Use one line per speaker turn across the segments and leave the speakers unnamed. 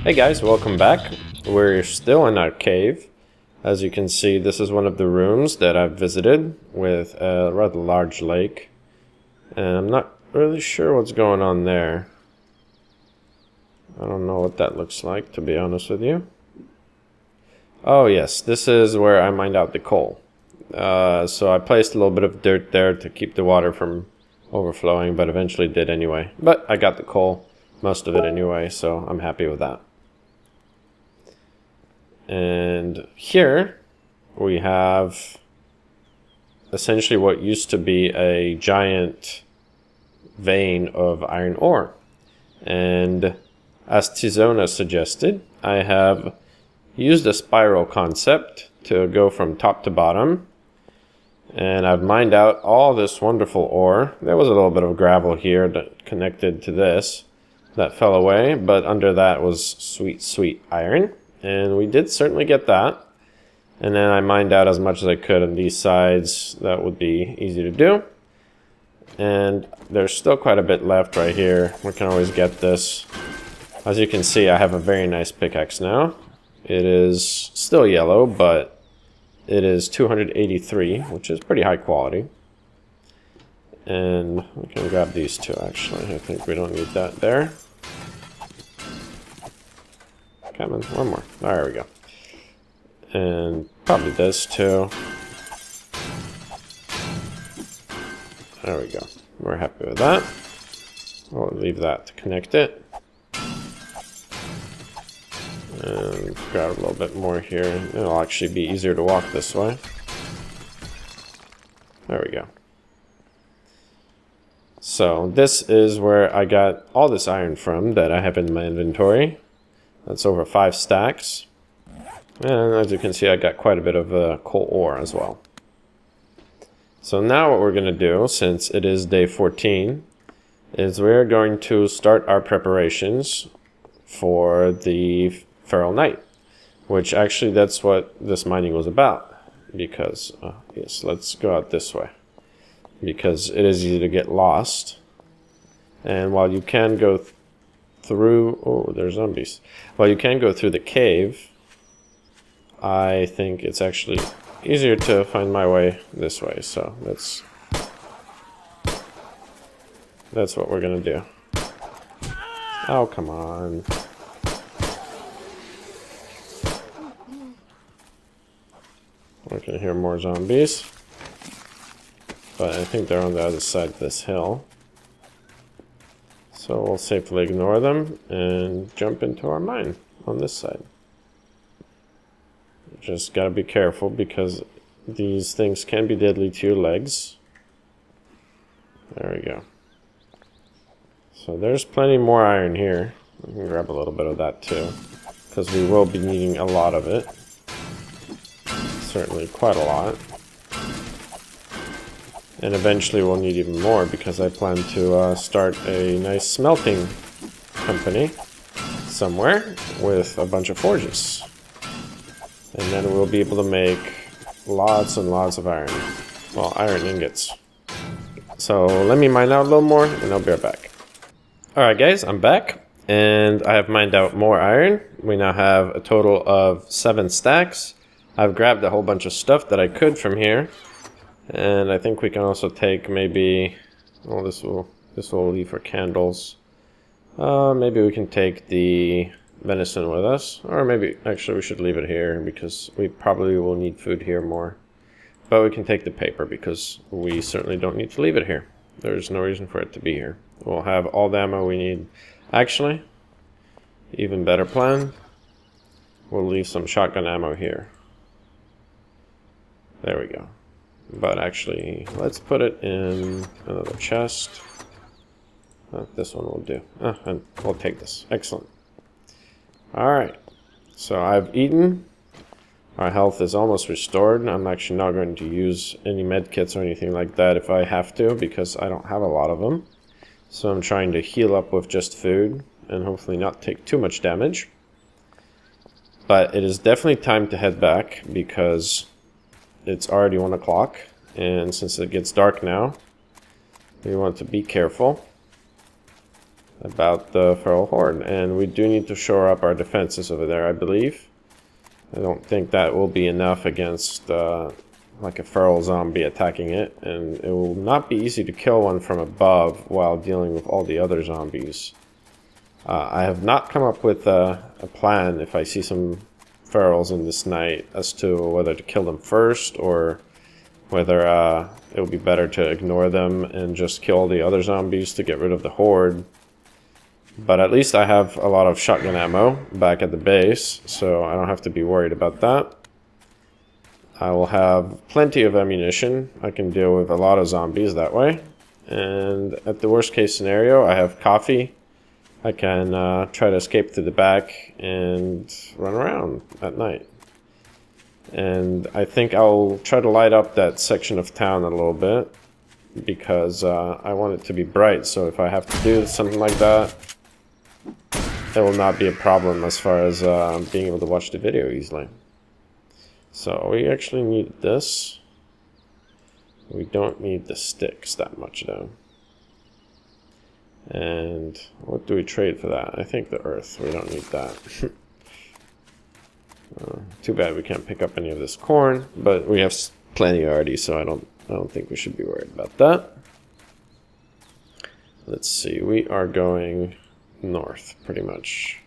Hey guys, welcome back. We're still in our cave. As you can see, this is one of the rooms that I've visited with a rather large lake. And I'm not really sure what's going on there. I don't know what that looks like, to be honest with you. Oh yes, this is where I mined out the coal. So I placed a little bit of dirt there to keep the water from overflowing, but eventually did anyway. But I got the coal, most of it anyway, so I'm happy with that. And here we have essentially what used to be a giant vein of iron ore. And as Tizona suggested, I have used a spiral concept to go from top to bottom. And I've mined out all this wonderful ore. There was a little bit of gravel here that connected to this that fell away, but under that was sweet, sweet iron. And we did certainly get that. And then I mined out as much as I could on these sides. That would be easy to do. And there's still quite a bit left right here. We can always get this. As you can see, I have a very nice pickaxe now. It is still yellow, but it is 283, which is pretty high quality. And we can grab these two, actually. I think we don't need that there. Come on, one more. There we go. And probably this too. There we go. We're happy with that. We'll leave that to connect it. And grab a little bit more here. It'll actually be easier to walk this way. There we go. So this is where I got all this iron from that I have in my inventory. That's over 5 stacks. And as you can see, I got quite a bit of coal ore as well. So now what we're going to do, since it is day 14, is we're going to start our preparations for the Feral Night. Which actually that's what this mining was about. Because, yes, let's go out this way. Because it is easy to get lost. And while you can go through... Oh, there's zombies. While you can go through the cave, I think it's actually easier to find my way this way. So that's what we're going to do. Oh, come on. We can hear more zombies. But I think they're on the other side of this hill. So we'll safely ignore them and jump into our mine on this side. Just gotta be careful because these things can be deadly to your legs. There we go. So there's plenty more iron here. We can grab a little bit of that too, because we will be needing a lot of it. Certainly quite a lot. And eventually we'll need even more because I plan to start a nice smelting company somewhere with a bunch of forges. And then we'll be able to make lots and lots of iron. Well, iron ingots. So let me mine out a little more and I'll be right back. Alright guys, I'm back. And I have mined out more iron. We now have a total of 7 stacks. I've grabbed a whole bunch of stuff that I could from here. And I think we can also take maybe, well, this will leave for candles. Maybe we can take the venison with us, or maybe actually we should leave it here because we probably will need food here more. But we can take the paper because we certainly don't need to leave it here. There's no reason for it to be here. We'll have all the ammo we need. Actually, even better plan. We'll leave some shotgun ammo here. There we go. But actually, let's put it in another chest. This one will do. And we'll take this. Excellent. Alright. So I've eaten. Our health is almost restored. I'm actually not going to use any med kits or anything like that if I have to, because I don't have a lot of them. So I'm trying to heal up with just food and hopefully not take too much damage. But it is definitely time to head back because it's already 1 o'clock, and since it gets dark now, we want to be careful. about the feral horde, and we do need to shore up our defenses over there, I believe. I don't think that will be enough against like a feral zombie attacking it, and it will not be easy to kill one from above while dealing with all the other zombies. I have not come up with a plan if I see some ferals in this night as to whether to kill them first or whether it would be better to ignore them and just kill the other zombies to get rid of the horde. But at least I have a lot of shotgun ammo back at the base, so I don't have to be worried about that. I will have plenty of ammunition. I can deal with a lot of zombies that way. And at the worst case scenario, I have coffee. I can try to escape to the back and run around at night. And I think I'll try to light up that section of town a little bit because I want it to be bright. So if I have to do something like that, it will not be a problem as far as being able to watch the video easily. So we actually need this. We don't need the sticks that much though. And what do we trade for that? I think the earth. We don't need that. Too bad we can't pick up any of this corn, but we have plenty already, so I don't think we should be worried about that. Let's see. We are going north, pretty much.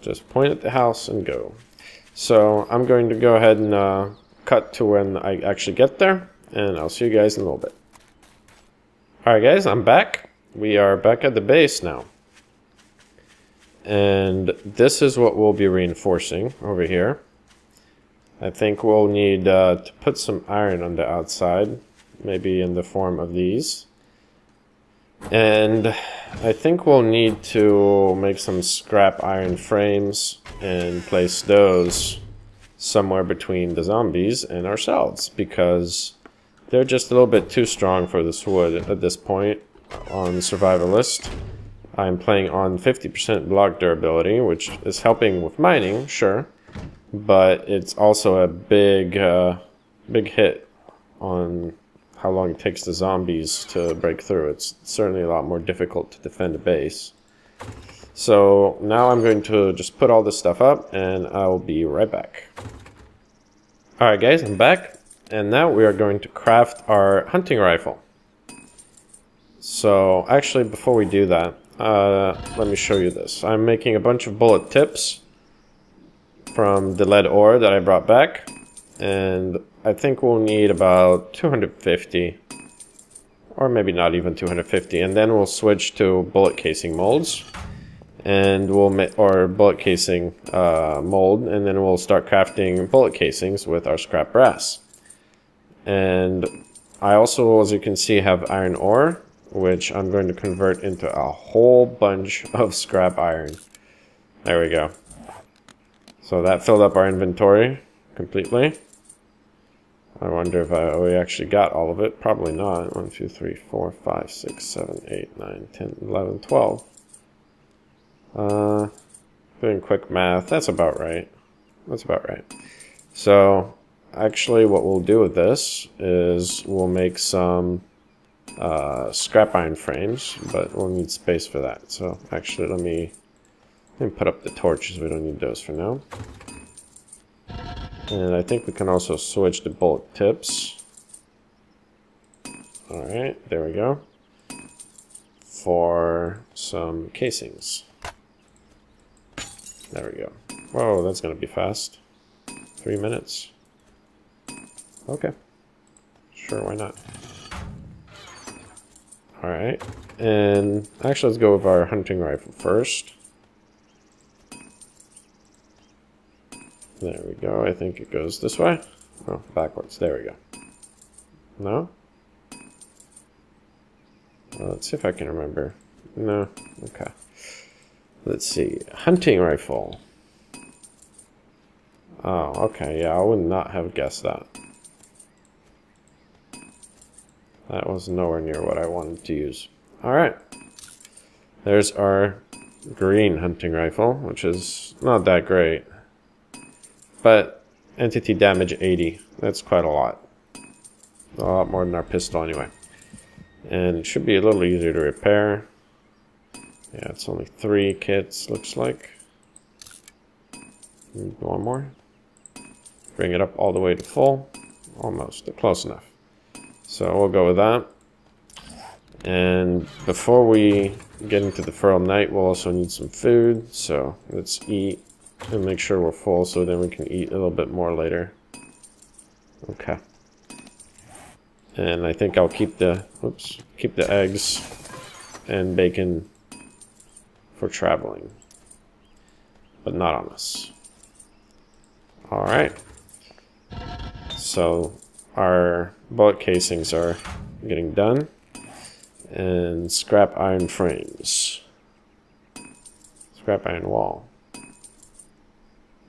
Just point at the house and go. So I'm going to go ahead and cut to when I actually get there, and I'll see you guys in a little bit. Alright guys, I'm back. We are back at the base now. And this is what we'll be reinforcing over here. I think we'll need to put some iron on the outside, maybe in the form of these. And I think we'll need to make some scrap iron frames and place those somewhere between the zombies and ourselves, because they're just a little bit too strong for this wood at this point on Survivalist. I'm playing on 50% block durability, which is helping with mining, sure, but it's also a big hit on how long it takes the zombies to break through. It's certainly a lot more difficult to defend a base. So now I'm going to just put all this stuff up and I'll be right back. Alright guys, I'm back. And now we are going to craft our hunting rifle. So actually before we do that, let me show you this. I'm making a bunch of bullet tips from the lead ore that I brought back. And I think we'll need about 250. Or maybe not even 250. And then we'll switch to bullet casing molds. And we'll make, or bullet casing mold. And then we'll start crafting bullet casings with our scrap brass. And I also, as you can see, have iron ore, which I'm going to convert into a whole bunch of scrap iron. There we go. So that filled up our inventory completely. I wonder if we actually got all of it. Probably not. 1, 2, 3, 4, 5, 6, 7, 8, 9, 10, 11, 12. Doing quick math. That's about right. That's about right. So actually what we'll do with this is we'll make some scrap iron frames, but we'll need space for that. So actually let me put up the torches. We don't need those for now. And I think we can also switch the bullet tips. Alright, there we go. For some casings. There we go. Whoa, that's gonna be fast. 3 minutes. Okay. Sure, why not? Alright, and actually let's go with our hunting rifle first. There we go, I think it goes this way. Oh, backwards, there we go. No? Well, let's see if I can remember. No, okay. Let's see, hunting rifle. Oh, okay, yeah, I would not have guessed that. That was nowhere near what I wanted to use. Alright. There's our green hunting rifle, which is not that great. But entity damage 80. That's quite a lot. A lot more than our pistol anyway. And it should be a little easier to repair. Yeah, it's only 3 kits, looks like. Need one more. Bring it up all the way to full. Almost, close enough. So we'll go with that. And before we get into the Feral Night, we'll also need some food. So let's eat and make sure we're full so then we can eat a little bit more later. Okay. And I think I'll keep the eggs and bacon for traveling, but not on us. All right. So our bullet casings are getting done, and scrap iron frames, scrap iron wall.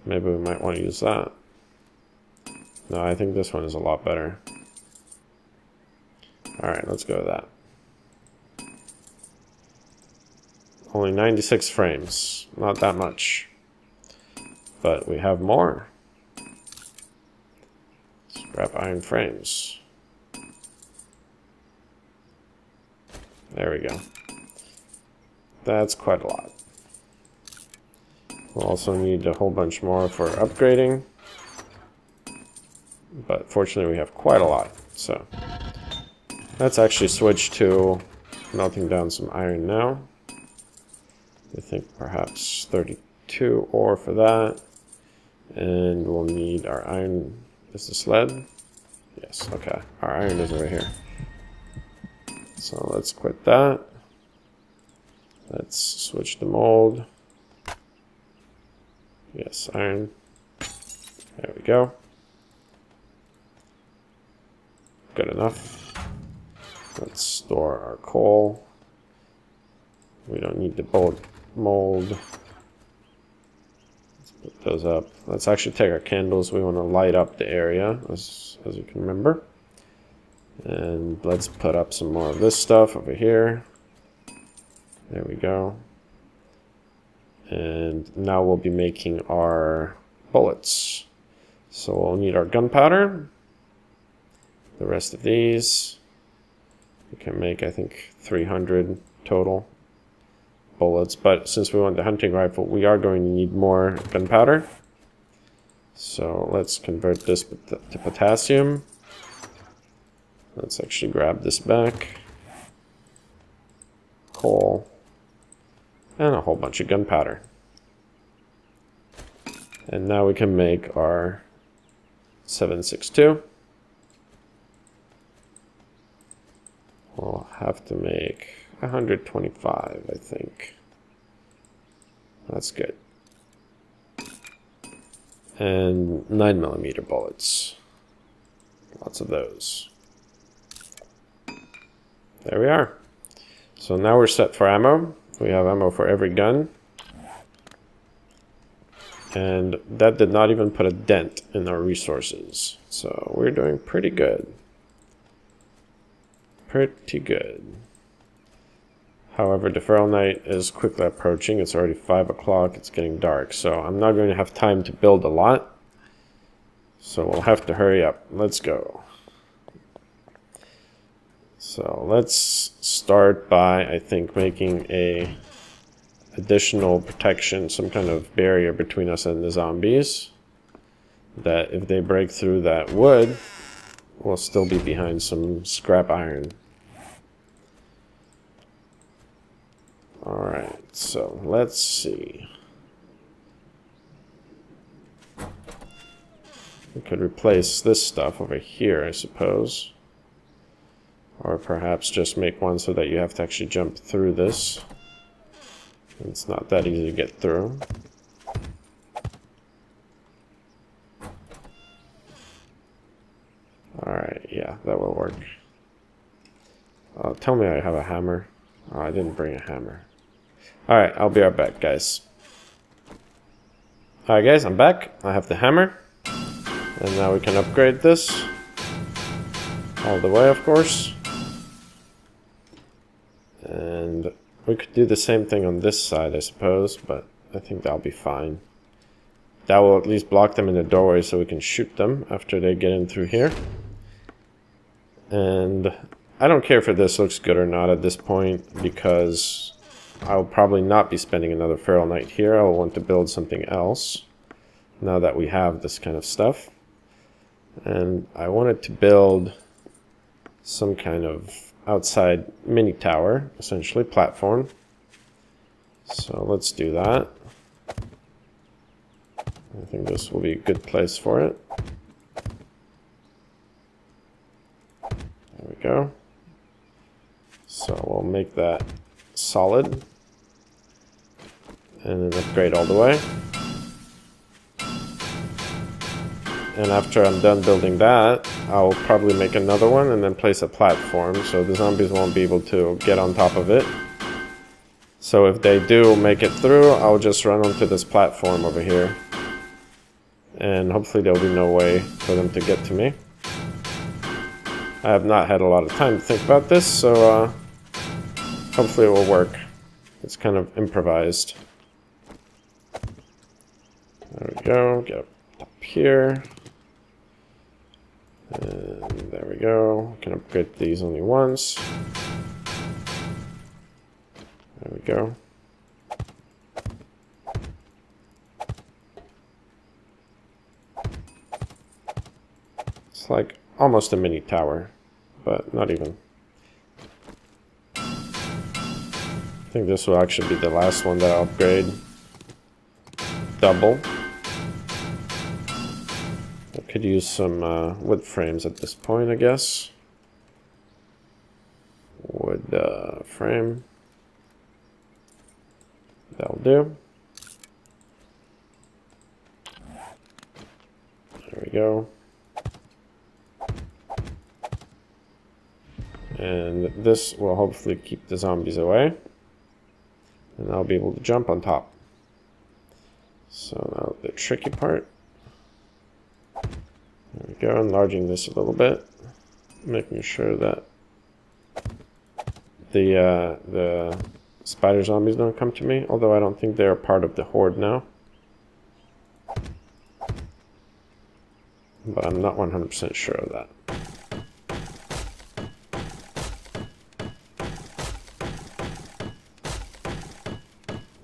Maybe we might want to use that. No, I think this one is a lot better. All right, let's go with that. Only 96 frames, not that much, but we have more. Scrap iron frames. There we go. That's quite a lot. We'll also need a whole bunch more for upgrading, but fortunately we have quite a lot. So let's actually switch to melting down some iron now. I think perhaps 32 ore for that. And we'll need our iron. Is the sled? Yes, okay. Our iron is over here. So let's quit that. Let's switch to mold. Yes, iron. There we go. Good enough. Let's store our coal. We don't need the mold. Let's put those up. Let's actually take our candles. We want to light up the area, as you can remember. And let's put up some more of this stuff over here. There we go. And now we'll be making our bullets. So we'll need our gunpowder. The rest of these. We can make, I think, 300 total bullets. But since we want the hunting rifle, we are going to need more gunpowder. So let's convert this to potassium. Let's actually grab this back. Coal. And a whole bunch of gunpowder. And now we can make our 762. We'll have to make 125, I think. That's good. And 9mm bullets. Lots of those. There we are. So now we're set for ammo. We have ammo for every gun. And that did not even put a dent in our resources. So we're doing pretty good. Pretty good. However, the Feral Night is quickly approaching. It's already 5 o'clock. It's getting dark. So I'm not going to have time to build a lot. So we'll have to hurry up. Let's go. So let's start by, I think, making a additional protection, some kind of barrier between us and the zombies. That if they break through that wood, we'll still be behind some scrap iron. Alright, so let's see. We could replace this stuff over here, I suppose. Or perhaps just make one so that you have to actually jump through this. It's not that easy to get through. Alright, yeah, that will work. Tell me I have a hammer. Oh, I didn't bring a hammer. Alright, I'll be right back, guys. Alright guys, I'm back. I have the hammer. And now we can upgrade this. All the way, of course. And we could do the same thing on this side, I suppose, but I think that'll be fine. That will at least block them in the doorway so we can shoot them after they get in through here. And I don't care if this looks good or not at this point, because I'll probably not be spending another feral night here. I'll want to build something else now that we have this kind of stuff. And I wanted to build some kind of outside mini tower, essentially platform. So let's do that. I think this will be a good place for it. There we go. So we'll make that solid and then upgrade all the way. And after I'm done building that, I'll probably make another one and then place a platform so the zombies won't be able to get on top of it. So if they do make it through, I'll just run onto this platform over here. And hopefully there'll be no way for them to get to me. I have not had a lot of time to think about this, so hopefully it will work. It's kind of improvised. There we go, get up here. And there we go. I can upgrade these only once. There we go. It's like almost a mini tower, but not even. I think this will actually be the last one that I'll upgrade. Double. I could use some wood frames at this point, I guess. Wood frame. That'll do. There we go. And this will hopefully keep the zombies away. And I'll be able to jump on top. So now the tricky part. There we go, enlarging this a little bit. Making sure that the spider zombies don't come to me, although I don't think they're part of the horde now. But I'm not 100% sure of that.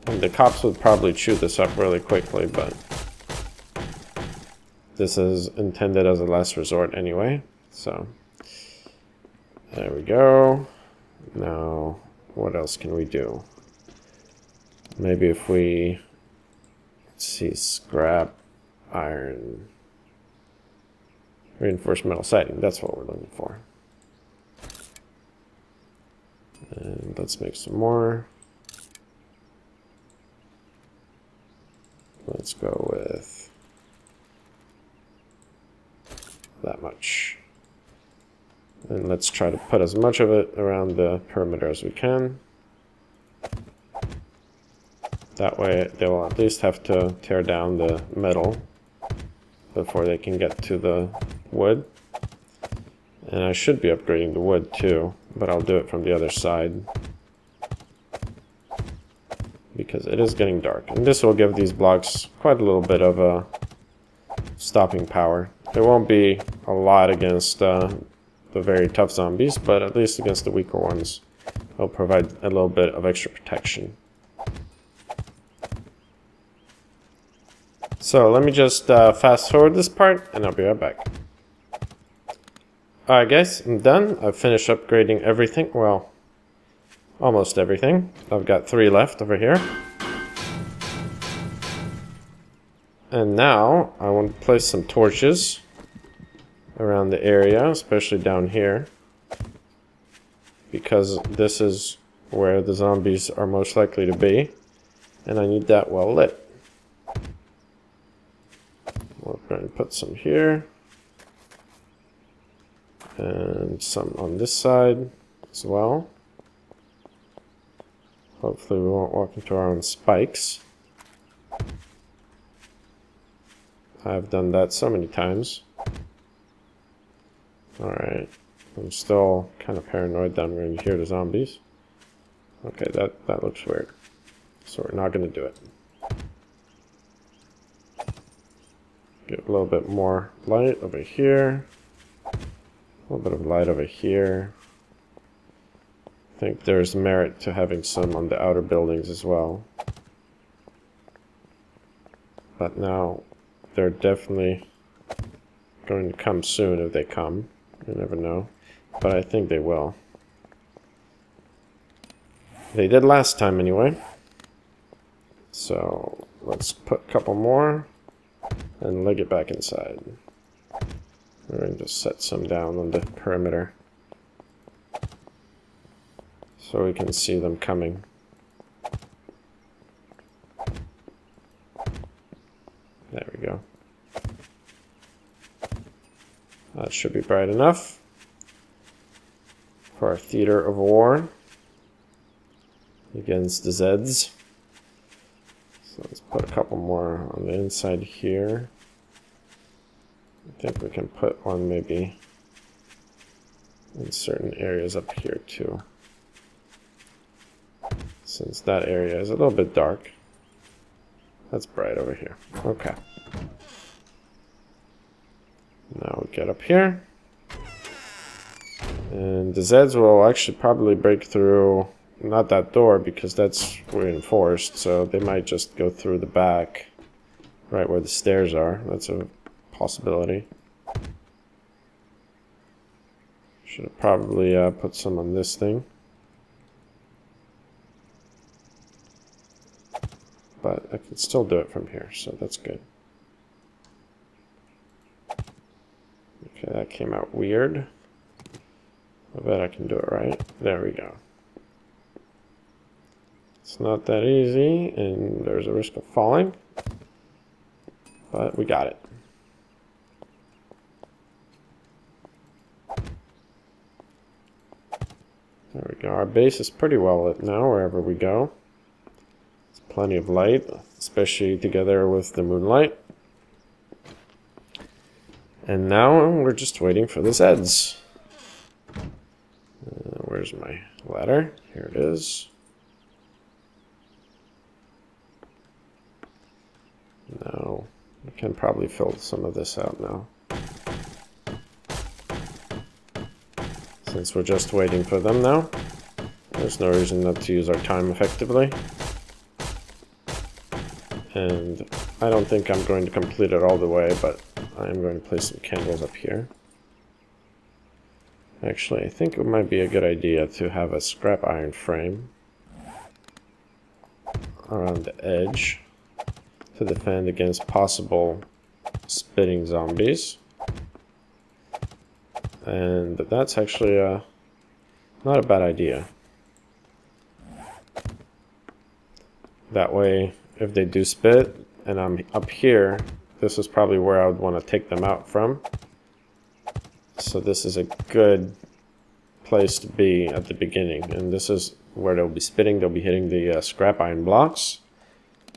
And the cops would probably chew this up really quickly, but this is intended as a last resort anyway. So there we go. Now what else can we do? Maybe if we, let's see, scrap iron, reinforced metal siding, that's what we're looking for. And let's make some more. Let's go with that much. And let's try to put as much of it around the perimeter as we can. That way they will at least have to tear down the metal before they can get to the wood. And I should be upgrading the wood too, but I'll do it from the other side, because it is getting dark. And this will give these blocks quite a little bit of a stopping power. There won't be a lot against the very tough zombies, but at least against the weaker ones, it'll provide a little bit of extra protection. So let me just fast forward this part and I'll be right back. Alright guys, I'm done. I've finished upgrading everything. Well, almost everything. I've got 3 left over here. And now I want to place some torches around the area, especially down here, because this is where the zombies are most likely to be, and I need that well lit. We're going to put some here and some on this side as well. Hopefully we won't walk into our own spikes. I've done that so many times. Alright, I'm still kind of paranoid that I'm going to hear the zombies. Okay, that looks weird. So we're not going to do it. Get a little bit more light over here. A little bit of light over here. I think there's merit to having some on the outer buildings as well. But now they're definitely going to come soon if they come. You never know. But I think they will. They did last time anyway. So let's put a couple more and leg it back inside. We're going to set some down on the perimeter so we can see them coming. There we go. That should be bright enough for our theater of war against the Zeds. So let's put a couple more on the inside here. I think we can put one maybe in certain areas up here too, since that area is a little bit dark. That's bright over here. Okay. Now we get up here. And the Zeds will actually probably break through, not that door because that's reinforced, so they might just go through the back, right where the stairs are. That's a possibility. Should have probably put some on this thing. But I can still do it from here, so that's good. Okay, that came out weird. I bet I can do it right. There we go. It's not that easy, and there's a risk of falling. But we got it. There we go. Our base is pretty well lit now, wherever we go. There's plenty of light, especially together with the moonlight. And now we're just waiting for the Zeds. Where's my ladder? Here it is. Now, we can probably fill some of this out now. Since we're just waiting for them now, there's no reason not to use our time effectively. And I don't think I'm going to complete it all the way, but I am going to place some candles up here. Actually, I think it might be a good idea to have a scrap iron frame around the edge to defend against possible spitting zombies. And that's actually not a bad idea. That way, if they do spit and I'm up here, this is probably where I would want to take them out from. So this is a good place to be at the beginning. And this is where they'll be spitting. They'll be hitting the scrap iron blocks,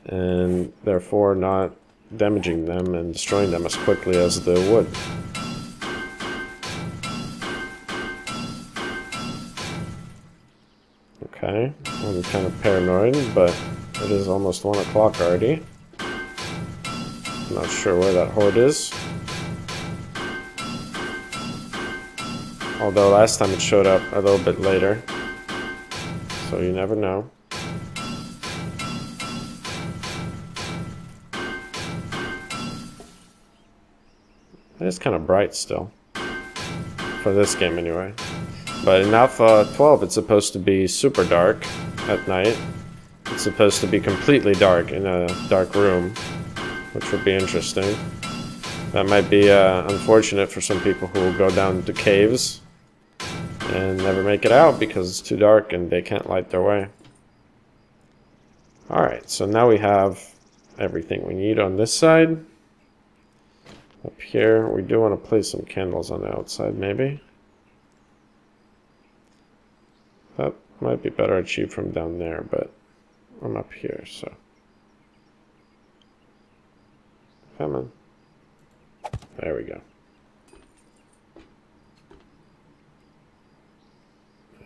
and therefore not damaging them and destroying them as quickly as the wood. Okay, I'm kind of paranoid, but it is almost 1 o'clock already. I'm not sure where that horde is. Although last time it showed up a little bit later. So you never know. It's kind of bright still. For this game anyway. But in Alpha 12 it's supposed to be super dark at night. It's supposed to be completely dark in a dark room, which would be interesting. That might be unfortunate for some people who will go down to caves and never make it out because it's too dark and they can't light their way. Alright, so now we have everything we need on this side. Up here, we do want to place some candles on the outside maybe. That might be better achieved from down there, but I'm up here, so. Come on. There we go.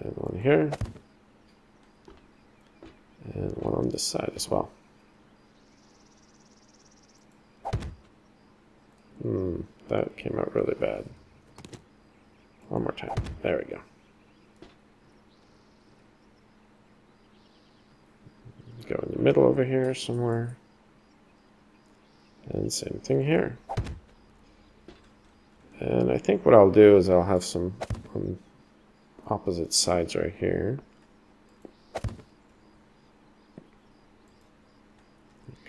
And one here. And one on this side as well. That came out really bad. One more time. There we go. middle over here somewhere. And same thing here. And I think what I'll do is I'll have some on opposite sides right here.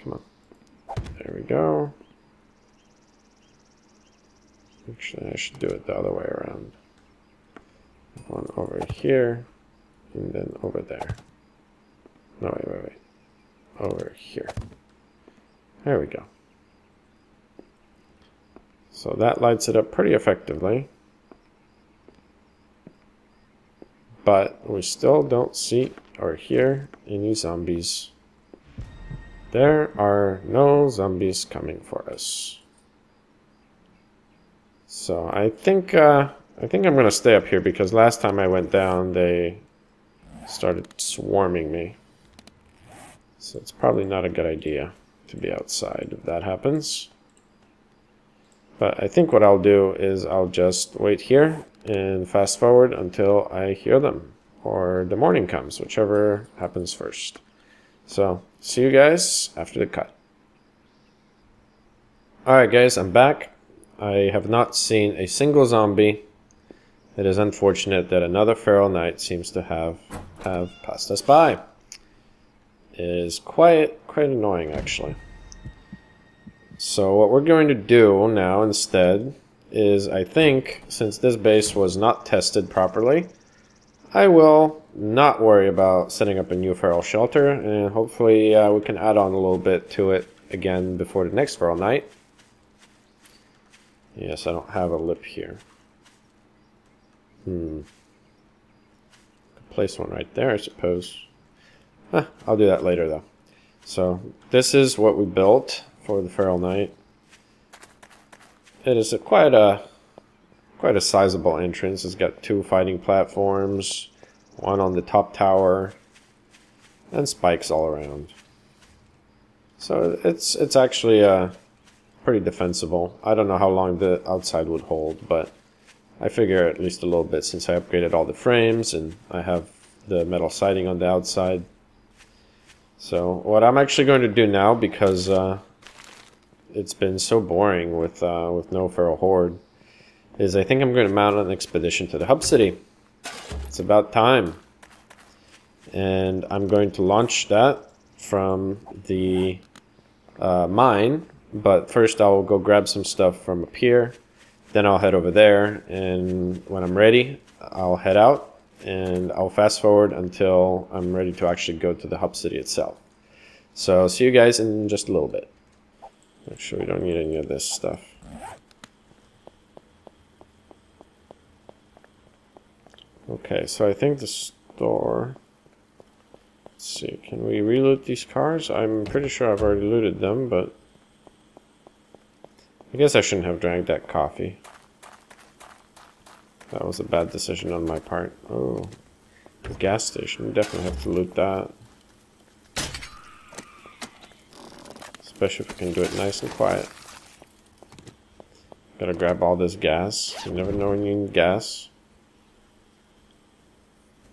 Come on. There we go. Actually, I should do it the other way around. One over here, and then over there. No, wait. Over here. There we go. So that lights it up pretty effectively. But we still don't see or hear any zombies. There are no zombies coming for us. So I think I'm gonna stay up here because last time I went down they started swarming me. So it's probably not a good idea to be outside if that happens. But I think what I'll do is I'll just wait here and fast forward until I hear them or the morning comes, whichever happens first. So see you guys after the cut. Alright guys, I'm back. I have not seen a single zombie. It is unfortunate that another feral night seems to have passed us by. It is quite annoying actually. So what we're going to do now instead is, I think, since this base was not tested properly, I will not worry about setting up a new feral shelter, and hopefully we can add on a little bit to it again before the next feral night. Yes, I don't have a lip here. Could place one right there, I suppose. I'll do that later though. So this is what we built for the feral night. It is quite a sizable entrance. It's got 2 fighting platforms, one on the top tower, and spikes all around. So it's actually pretty defensible. I don't know how long the outside would hold, but I figure at least a little bit since I upgraded all the frames and I have the metal siding on the outside. So what I'm actually going to do now, because it's been so boring with no feral horde, is I think I'm going to mount an expedition to the hub city. It's about time. And I'm going to launch that from the mine, but first I'll go grab some stuff from up here, then I'll head over there, and when I'm ready I'll head out and I'll fast forward until I'm ready to actually go to the hub city itself. So see you guys in just a little bit. Make sure we don't need any of this stuff. Okay, so I think the store... Let's see, can we reloot these cars? I'm pretty sure I've already looted them, but... I guess I shouldn't have drank that coffee. That was a bad decision on my part. Oh, the gas station. We definitely have to loot that. Especially if we can do it nice and quiet. Gotta grab all this gas. You never know when you need gas.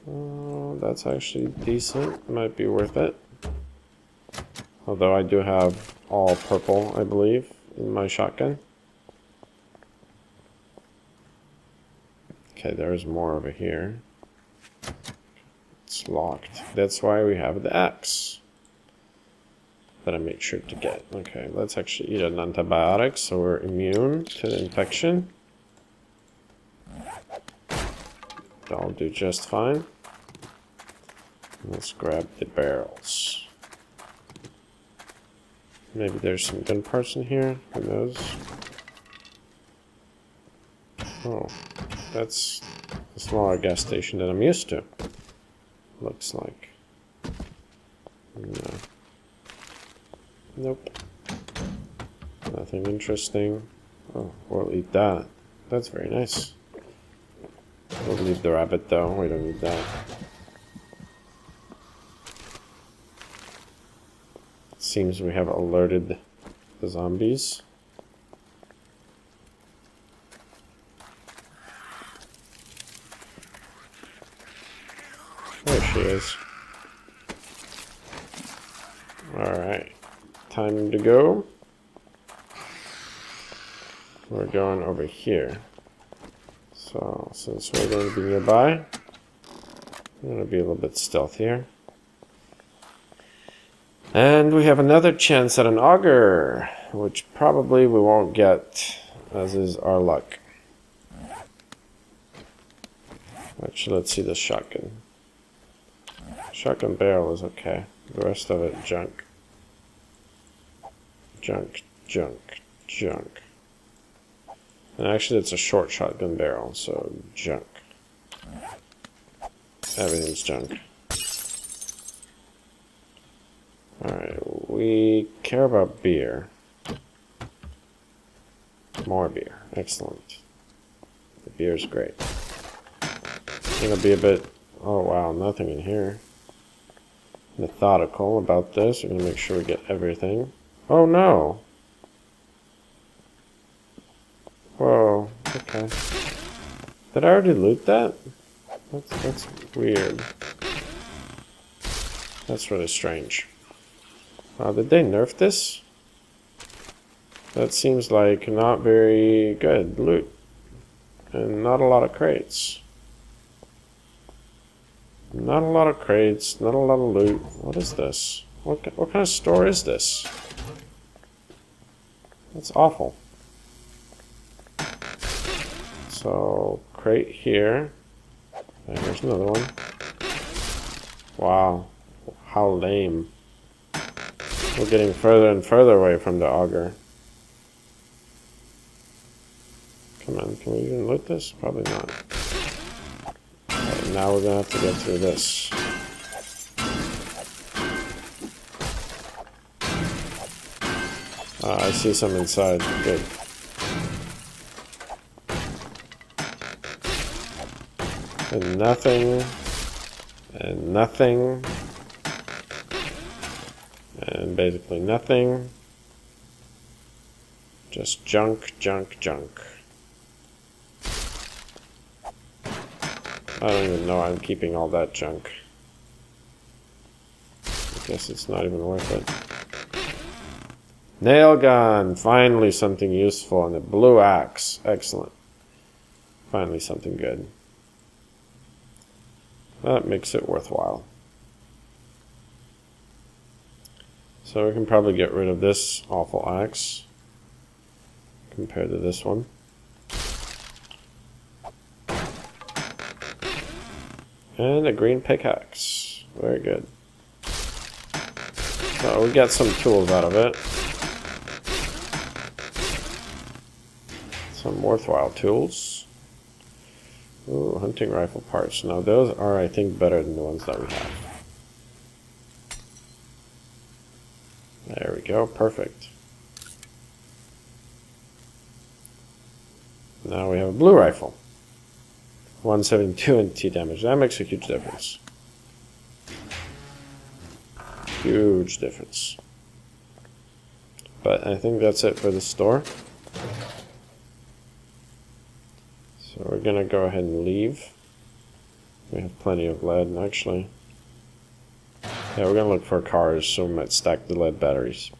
Oh, that's actually decent. Might be worth it. Although I do have all purple, I believe, in my shotgun. Okay, there's more over here. It's locked. That's why we have the axe that I made sure to get. Okay, let's actually eat an antibiotic so we're immune to the infection. That'll do just fine. Let's grab the barrels. Maybe there's some gun parts in here. Who knows? Oh, that's a smaller gas station than I'm used to. Looks like. No. Nope. Nothing interesting. Oh, we'll eat that. That's very nice. We'll leave the rabbit though. We don't need that. Seems we have alerted the zombies. There she is. Alright. Time to go. We're going over here. So, since we're going to be nearby, I'm going to be a little bit stealthier. And we have another chance at an auger, which probably we won't get, as is our luck. Actually, let's see the shotgun. Shotgun barrel is okay. The rest of it, junk. Junk, junk, junk. And actually, it's a short shotgun barrel, so junk. Everything's junk. Alright, we care about beer. More beer. Excellent. The beer's great. I'm gonna be a bit... Oh wow, nothing in here. Methodical about this. We're gonna make sure we get everything. Oh no! Whoa, okay. Did I already loot that? That's weird. That's really strange. Did they nerf this? That seems like not very good loot. And not a lot of crates. Not a lot of crates, not a lot of loot. What is this? What kind of store is this? That's awful. So, crate here. And there's another one. Wow. How lame. We're getting further and further away from the auger. Come on, can we even loot this? Probably not. Right, now we're gonna have to get through this. I see some inside. Good. And nothing. And nothing. And basically nothing. Just junk, junk, junk. I don't even know I'm keeping all that junk. I guess it's not even worth it. Nail gun! Finally something useful. And a blue axe. Excellent. Finally something good. That makes it worthwhile. So we can probably get rid of this awful axe compared to this one. And a green pickaxe. Very good. So we got some tools out of it. Some worthwhile tools. Ooh, hunting rifle parts. Now those are, I think, better than the ones that we have. There we go, perfect. Now we have a blue rifle. 172 NT damage. That makes a huge difference. Huge difference. But I think that's it for the store. So we're gonna go ahead and leave. We have plenty of lead, actually. Yeah, we're gonna look for cars, so we might stack the lead batteries.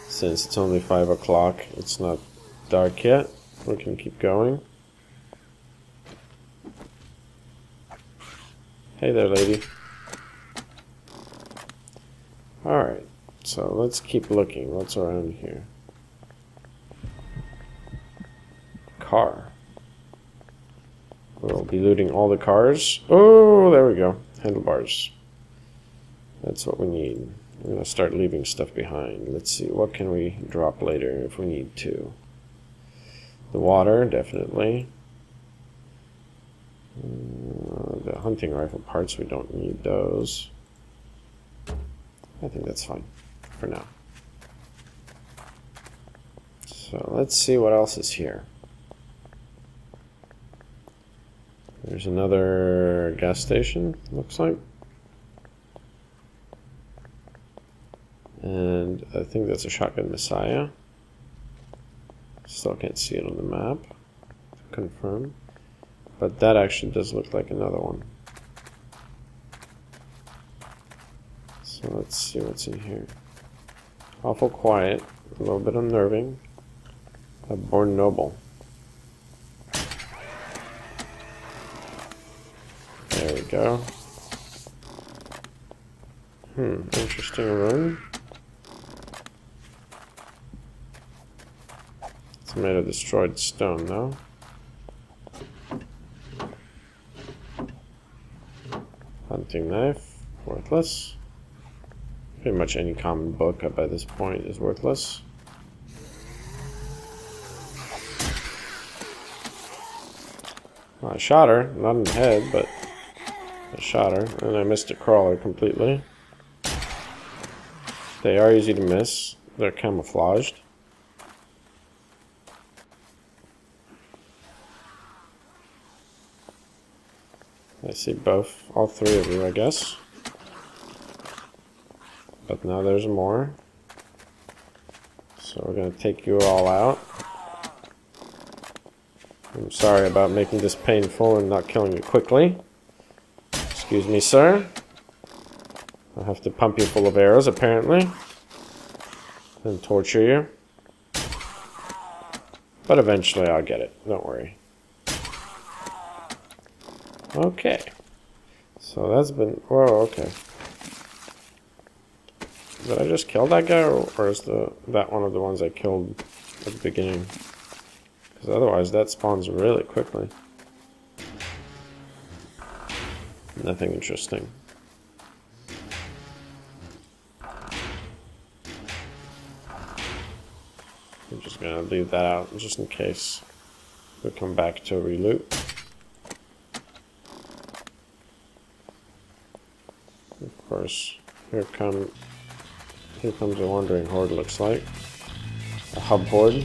Since it's only 5 o'clock, it's not dark yet. We can keep going. Hey there, lady. Alright, so let's keep looking. What's around here? Car. We'll be looting all the cars. Oh, there we go. Handlebars. That's what we need. We're going to start leaving stuff behind. Let's see, what can we drop later if we need to? The water, definitely. The hunting rifle parts, we don't need those. I think that's fine for now. So let's see what else is here. There's another gas station, looks like. And I think that's a shotgun Messiah. Still can't see it on the map. Confirm. But that actually does look like another one. So let's see what's in here. Awful quiet, a little bit unnerving. A born noble. There we go. Interesting rune. It's made of destroyed stone, though. Hunting knife, worthless. Pretty much any common book up by this point is worthless. Well, I shot her, not in the head, but I shot her, and I missed a crawler completely. They are easy to miss. They're camouflaged. I see both, all three of you, I guess. But now there's more. So we're gonna take you all out. I'm sorry about making this painful and not killing you quickly. Excuse me, sir. I'll have to pump you full of arrows, apparently. And torture you. But eventually I'll get it, don't worry. Okay. So that's been... Whoa, okay. Did I just kill that guy, or is that one of the ones I killed at the beginning? Because otherwise that spawns really quickly. Nothing interesting. I'm just gonna leave that out just in case we come back to reloot. Of course, here comes a wandering horde, looks like. A hub horde.